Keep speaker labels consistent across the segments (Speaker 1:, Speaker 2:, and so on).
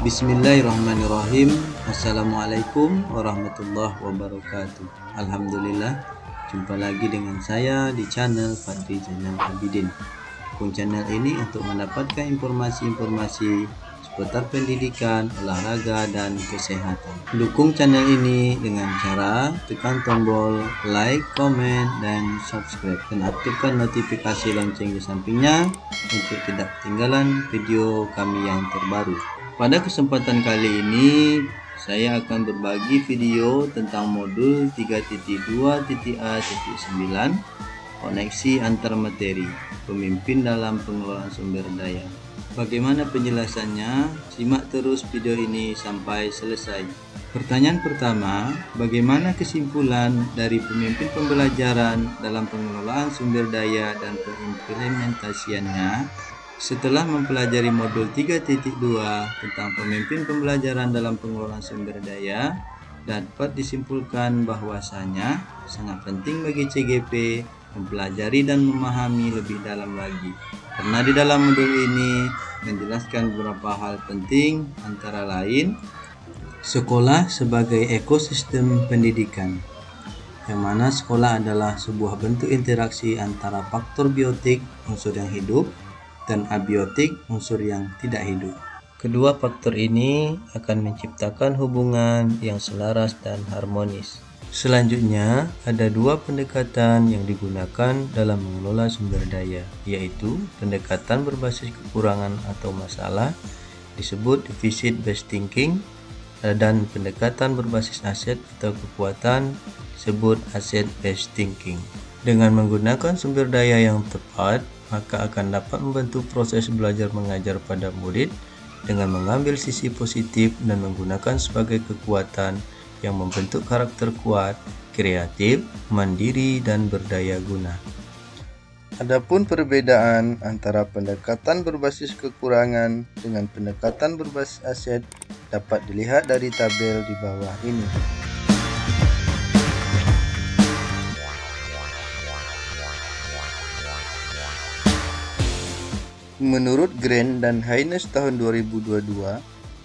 Speaker 1: Bismillahirrahmanirrahim. Assalamualaikum warahmatullahi wabarakatuh. Alhamdulillah, jumpa lagi dengan saya di channel Fadri Zainal Abidin. Channel ini untuk mendapatkan informasi-informasi seputar pendidikan, olahraga, dan kesehatan. Dukung channel ini dengan cara tekan tombol like, komen, dan subscribe, dan aktifkan notifikasi lonceng di sampingnya untuk tidak ketinggalan video kami yang terbaru. Pada kesempatan kali ini saya akan berbagi video tentang modul 3.2.A.9 koneksi antar materi, pemimpin dalam pengelolaan sumber daya. Bagaimana penjelasannya? Simak terus video ini sampai selesai. Pertanyaan pertama, bagaimana kesimpulan dari pemimpin pembelajaran dalam pengelolaan sumber daya dan pengimplementasiannya? Setelah mempelajari modul 3.2 tentang pemimpin pembelajaran dalam pengelolaan sumber daya, dapat disimpulkan bahwasanya sangat penting bagi CGP mempelajari dan memahami lebih dalam lagi, karena di dalam modul ini menjelaskan beberapa hal penting, antara lain sekolah sebagai ekosistem pendidikan, yang mana sekolah adalah sebuah bentuk interaksi antara faktor biotik, unsur yang hidup, dan abiotik, unsur yang tidak hidup. Kedua faktor ini akan menciptakan hubungan yang selaras dan harmonis. Selanjutnya, ada dua pendekatan yang digunakan dalam mengelola sumber daya, yaitu pendekatan berbasis kekurangan atau masalah, disebut deficit based thinking, dan pendekatan berbasis aset atau kekuatan, disebut asset based thinking. Dengan menggunakan sumber daya yang tepat, maka akan dapat membantu proses belajar mengajar pada murid dengan mengambil sisi positif dan menggunakan sebagai kekuatan yang membentuk karakter kuat, kreatif, mandiri, dan berdaya guna. Adapun perbedaan antara pendekatan berbasis kekurangan dengan pendekatan berbasis aset dapat dilihat dari tabel di bawah ini. Menurut Grant dan Haynes tahun 2022,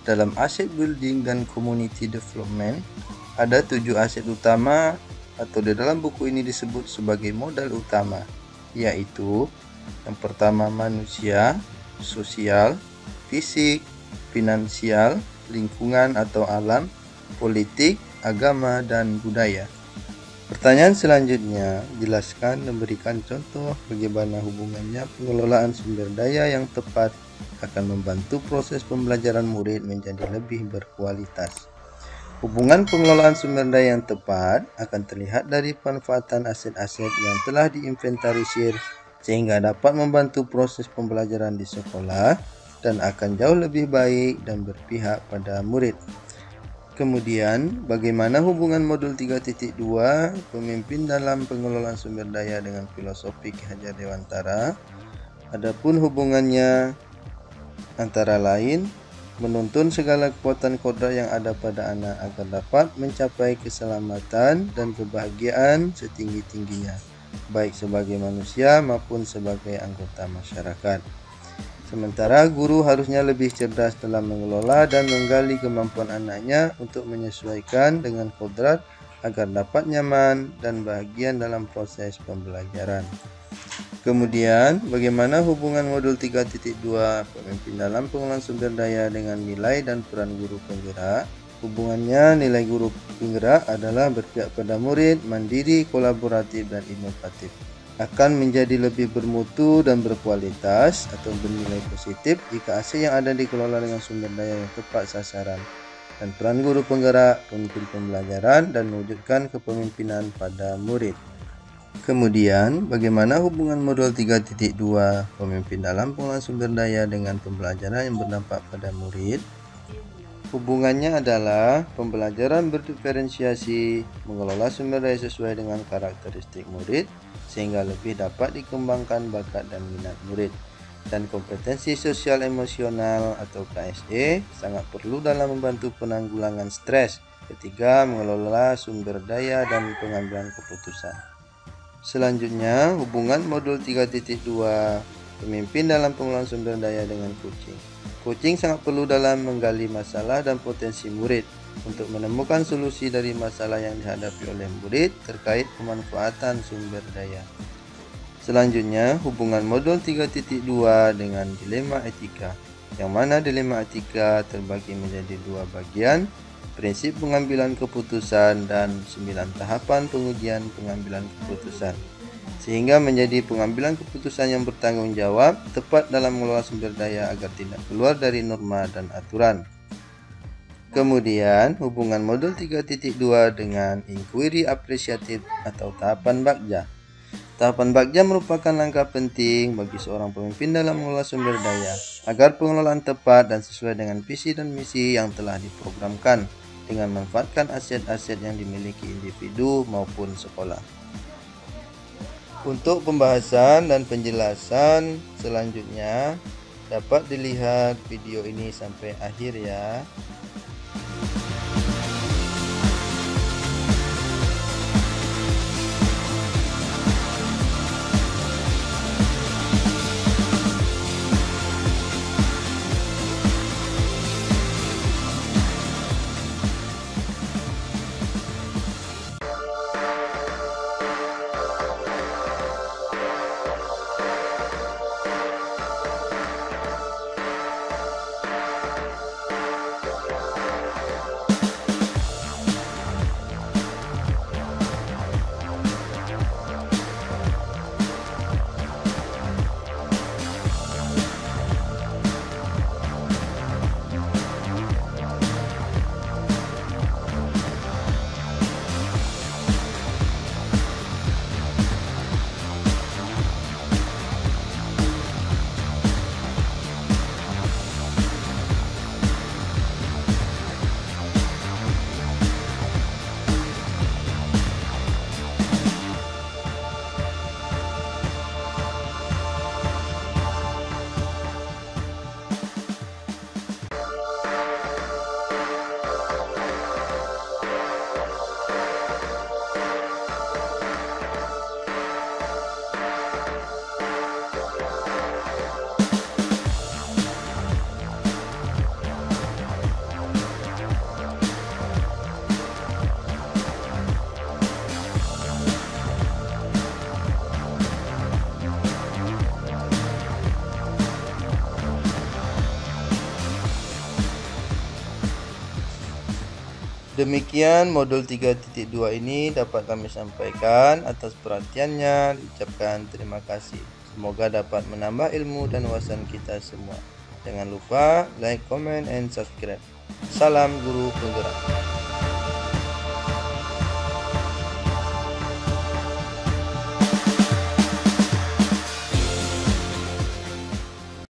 Speaker 1: dalam aset building dan community development, ada 7 aset utama atau di dalam buku ini disebut sebagai modal utama, yaitu yang pertama manusia, sosial, fisik, finansial, lingkungan atau alam, politik, agama, dan budaya. Pertanyaan selanjutnya, jelaskan dan berikan contoh bagaimana hubungannya pengelolaan sumber daya yang tepat akan membantu proses pembelajaran murid menjadi lebih berkualitas. Hubungan pengelolaan sumber daya yang tepat akan terlihat dari pemanfaatan aset-aset yang telah diinventarisir sehingga dapat membantu proses pembelajaran di sekolah dan akan jauh lebih baik dan berpihak pada murid. Kemudian, bagaimana hubungan modul 3.2 pemimpin dalam pengelolaan sumber daya dengan filosofi Ki Hajar Dewantara? Adapun hubungannya antara lain menuntun segala kekuatan kodrat yang ada pada anak agar dapat mencapai keselamatan dan kebahagiaan setinggi-tingginya, baik sebagai manusia maupun sebagai anggota masyarakat. Sementara guru harusnya lebih cerdas dalam mengelola dan menggali kemampuan anaknya untuk menyesuaikan dengan kodrat agar dapat nyaman dan bahagia dalam proses pembelajaran. Kemudian, bagaimana hubungan modul 3.2 pemimpin dalam pengelolaan sumber daya dengan nilai dan peran guru penggerak? Hubungannya nilai guru penggerak adalah berpihak pada murid, mandiri, kolaboratif, dan inovatif. Akan menjadi lebih bermutu dan berkualitas atau bernilai positif jika aset yang ada dikelola dengan sumber daya yang tepat sasaran, dan peran guru penggerak, pemimpin pembelajaran, dan mewujudkan kepemimpinan pada murid. Kemudian, bagaimana hubungan modul 3.2 pemimpin dalam pengelolaan sumber daya dengan pembelajaran yang berdampak pada murid? Hubungannya adalah pembelajaran berdiferensiasi, mengelola sumber daya sesuai dengan karakteristik murid, sehingga lebih dapat dikembangkan bakat dan minat murid. Dan kompetensi sosial emosional atau KSE sangat perlu dalam membantu penanggulangan stres ketika mengelola sumber daya dan pengambilan keputusan. Selanjutnya, hubungan modul 3.2 pemimpin dalam pengelolaan sumber daya dengan kucing. Coaching sangat perlu dalam menggali masalah dan potensi murid untuk menemukan solusi dari masalah yang dihadapi oleh murid terkait pemanfaatan sumber daya. Selanjutnya, hubungan modul 3.2 dengan dilema etika, yang mana dilema etika terbagi menjadi dua bagian, prinsip pengambilan keputusan dan 9 tahapan pengujian pengambilan keputusan, sehingga menjadi pengambilan keputusan yang bertanggung jawab, tepat dalam mengelola sumber daya agar tidak keluar dari norma dan aturan. Kemudian, hubungan modul 3.2 dengan inquiry apresiatif atau tahapan Bagja. Tahapan Bagja merupakan langkah penting bagi seorang pemimpin dalam mengelola sumber daya, agar pengelolaan tepat dan sesuai dengan visi dan misi yang telah diprogramkan, dengan memanfaatkan aset-aset yang dimiliki individu maupun sekolah. Untuk pembahasan dan penjelasan selanjutnya, dapat dilihat video ini sampai akhir ya. Demikian modul 3.2 ini dapat kami sampaikan. Atas perhatiannya diucapkan terima kasih. Semoga dapat menambah ilmu dan wawasan kita semua. Jangan lupa like, comment, and subscribe. Salam guru penggerak.